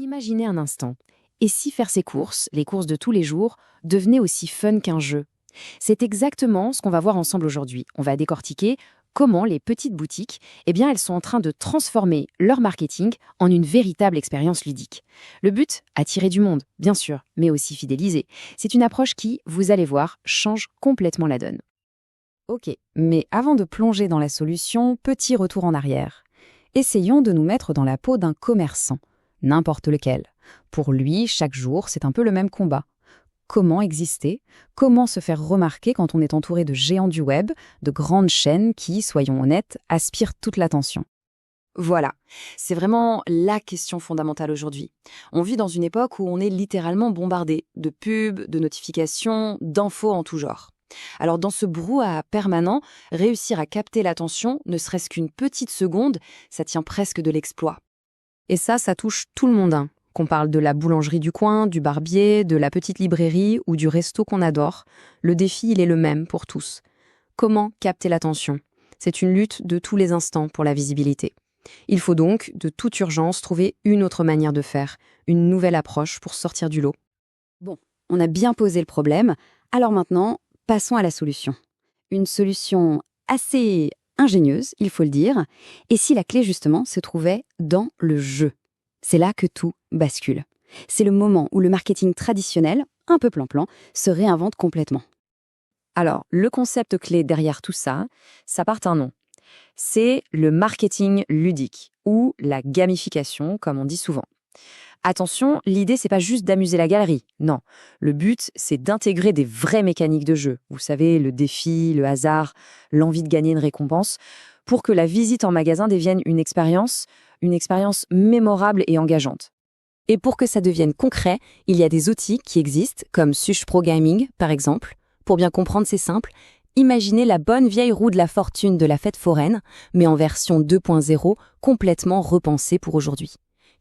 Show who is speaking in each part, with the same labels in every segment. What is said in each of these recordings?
Speaker 1: Imaginez un instant. Et si faire ses courses, les courses de tous les jours, devenait aussi fun qu'un jeu? C'est exactement ce qu'on va voir ensemble aujourd'hui. On va décortiquer comment les petites boutiques, elles sont en train de transformer leur marketing en une véritable expérience ludique. Le but, attirer du monde, bien sûr, mais aussi fidéliser. C'est une approche qui, vous allez voir, change complètement la donne. Ok, mais avant de plonger dans la solution, petit retour en arrière. Essayons de nous mettre dans la peau d'un commerçant, n'importe lequel. Pour lui, chaque jour, c'est un peu le même combat. Comment exister? Comment se faire remarquer quand on est entouré de géants du web, de grandes chaînes qui, soyons honnêtes, aspirent toute l'attention? Voilà, c'est vraiment la question fondamentale aujourd'hui. On vit dans une époque où on est littéralement bombardé de pubs, de notifications, d'infos en tout genre. Alors dans ce brouhaha permanent, réussir à capter l'attention, ne serait-ce qu'une petite seconde, ça tient presque de l'exploit. Et ça touche tout le monde, hein. Qu'on parle de la boulangerie du coin, du barbier, de la petite librairie ou du resto qu'on adore, le défi, il est le même pour tous. Comment capter l'attention? C'est une lutte de tous les instants pour la visibilité. Il faut donc, de toute urgence, trouver une autre manière de faire, une nouvelle approche pour sortir du lot. Bon, on a bien posé le problème, alors maintenant, passons à la solution. Une solution assez ingénieuse, il faut le dire, et si la clé justement se trouvait dans le jeu. C'est là que tout bascule. C'est le moment où le marketing traditionnel, un peu plan-plan, se réinvente complètement. Alors, le concept clé derrière tout ça, ça part un nom. C'est le marketing ludique, ou la gamification, comme on dit souvent. Attention, l'idée, c'est pas juste d'amuser la galerie. Non, le but, c'est d'intégrer des vraies mécaniques de jeu. Vous savez, le défi, le hasard, l'envie de gagner une récompense, pour que la visite en magasin devienne une expérience mémorable et engageante. Et pour que ça devienne concret, il y a des outils qui existent, comme Sush Pro Gaming, par exemple. Pour bien comprendre, c'est simple. Imaginez la bonne vieille roue de la fortune de la fête foraine, mais en version 2.0, complètement repensée pour aujourd'hui.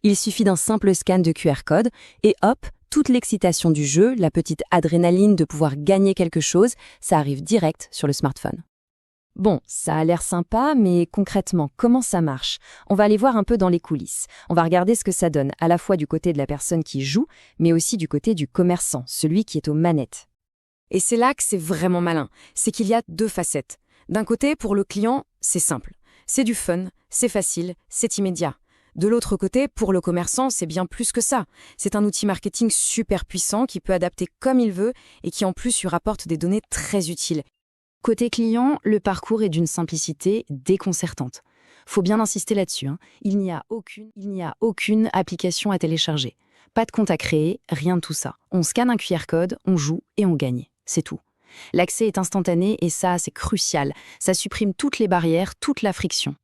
Speaker 1: Il suffit d'un simple scan de QR code et hop, toute l'excitation du jeu, la petite adrénaline de pouvoir gagner quelque chose, ça arrive direct sur le smartphone. Bon, ça a l'air sympa, mais concrètement, comment ça marche? On va aller voir un peu dans les coulisses. On va regarder ce que ça donne, à la fois du côté de la personne qui joue, mais aussi du côté du commerçant, celui qui est aux manettes. Et c'est là que c'est vraiment malin, c'est qu'il y a deux facettes. D'un côté, pour le client, c'est simple. C'est du fun, c'est facile, c'est immédiat. De l'autre côté, pour le commerçant, c'est bien plus que ça. C'est un outil marketing super puissant qui peut adapter comme il veut et qui en plus lui rapporte des données très utiles. Côté client, le parcours est d'une simplicité déconcertante. Faut bien insister là-dessus, hein. Il n'y a aucune application à télécharger. Pas de compte à créer, rien de tout ça. On scanne un QR code, on joue et on gagne. C'est tout. L'accès est instantané et ça, c'est crucial. Ça supprime toutes les barrières, toute la friction.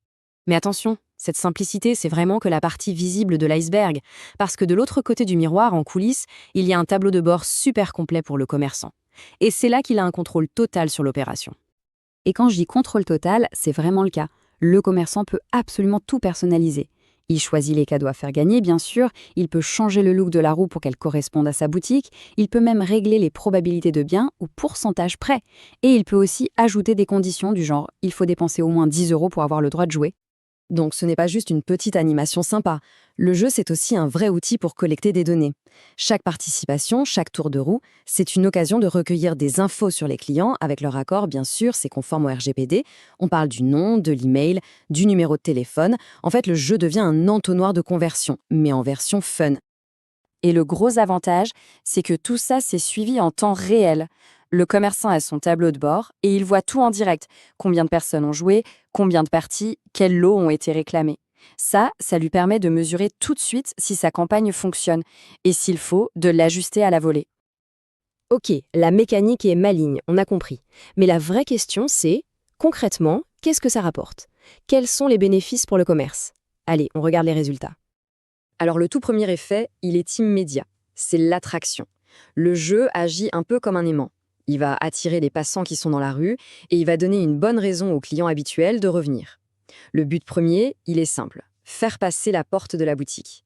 Speaker 1: Mais attention, cette simplicité, c'est vraiment que la partie visible de l'iceberg, parce que de l'autre côté du miroir, en coulisses, il y a un tableau de bord super complet pour le commerçant. Et c'est là qu'il a un contrôle total sur l'opération. Et quand je dis contrôle total, c'est vraiment le cas. Le commerçant peut absolument tout personnaliser. Il choisit les cadeaux à faire gagner, bien sûr, il peut changer le look de la roue pour qu'elle corresponde à sa boutique, il peut même régler les probabilités de gain au pourcentage près. Et il peut aussi ajouter des conditions du genre « il faut dépenser au moins 10 € pour avoir le droit de jouer ». Donc ce n'est pas juste une petite animation sympa. Le jeu, c'est aussi un vrai outil pour collecter des données. Chaque participation, chaque tour de roue, c'est une occasion de recueillir des infos sur les clients, avec leur accord, bien sûr, c'est conforme au RGPD. On parle du nom, de l'email, du numéro de téléphone. En fait, le jeu devient un entonnoir de conversion, mais en version fun. Et le gros avantage, c'est que tout ça, c'est suivi en temps réel. Le commerçant a son tableau de bord et il voit tout en direct. Combien de personnes ont joué, combien de parties, quels lots ont été réclamés. Ça lui permet de mesurer tout de suite si sa campagne fonctionne et s'il faut, de l'ajuster à la volée. Ok, la mécanique est maligne, on a compris. Mais la vraie question, c'est, concrètement, qu'est-ce que ça rapporte? Quels sont les bénéfices pour le commerce? Allez, on regarde les résultats. Alors le tout premier effet, il est immédiat. C'est l'attraction. Le jeu agit un peu comme un aimant. Il va attirer les passants qui sont dans la rue et il va donner une bonne raison aux clients habituels de revenir. Le but premier, il est simple. Faire passer la porte de la boutique.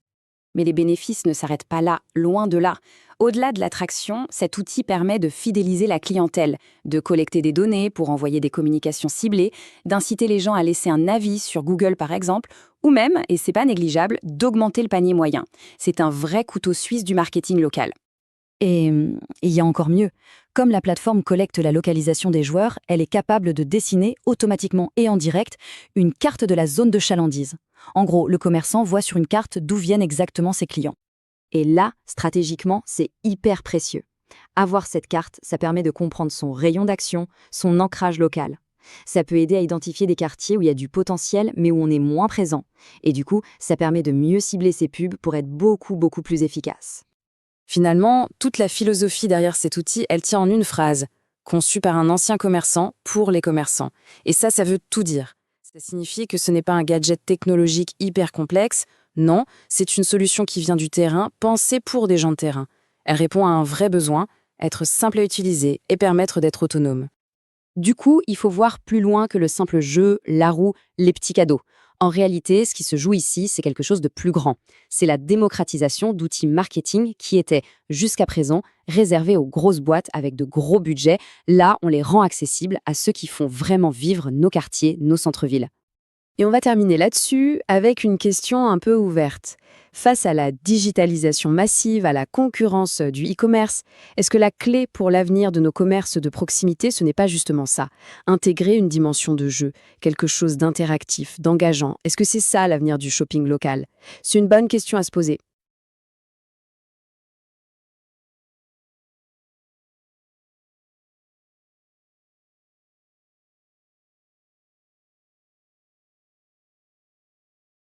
Speaker 2: Mais les bénéfices ne s'arrêtent pas là, loin de là. Au-delà de l'attraction, cet outil permet de fidéliser la clientèle, de collecter des données pour envoyer des communications ciblées, d'inciter les gens à laisser un avis sur Google par exemple, ou même, et c'est pas négligeable, d'augmenter le panier moyen. C'est un vrai couteau suisse du marketing local.
Speaker 3: Et il y a encore mieux. Comme la plateforme collecte la localisation des joueurs, elle est capable de dessiner automatiquement et en direct une carte de la zone de chalandise. En gros, le commerçant voit sur une carte d'où viennent exactement ses clients.
Speaker 1: Et là, stratégiquement, c'est hyper précieux. Avoir cette carte, ça permet de comprendre son rayon d'action, son ancrage local. Ça peut aider à identifier des quartiers où il y a du potentiel, mais où on est moins présent. Et du coup, ça permet de mieux cibler ses pubs pour être beaucoup plus efficace.
Speaker 2: Finalement, toute la philosophie derrière cet outil, elle tient en une phrase, conçue par un ancien commerçant pour les commerçants. Et ça veut tout dire. Ça signifie que ce n'est pas un gadget technologique hyper complexe, non, c'est une solution qui vient du terrain, pensée pour des gens de terrain. Elle répond à un vrai besoin, être simple à utiliser et permettre d'être autonome.
Speaker 1: Du coup, il faut voir plus loin que le simple jeu, la roue, les petits cadeaux. En réalité, ce qui se joue ici, c'est quelque chose de plus grand. C'est la démocratisation d'outils marketing qui étaient, jusqu'à présent, réservés aux grosses boîtes avec de gros budgets. Là, on les rend accessibles à ceux qui font vraiment vivre nos quartiers, nos centres-villes. Et on va terminer là-dessus avec une question un peu ouverte. Face à la digitalisation massive, à la concurrence du e-commerce, est-ce que la clé pour l'avenir de nos commerces de proximité, ce n'est pas justement ça? Intégrer une dimension de jeu, quelque chose d'interactif, d'engageant. Est-ce que c'est ça l'avenir du shopping local? C'est une bonne question à se poser.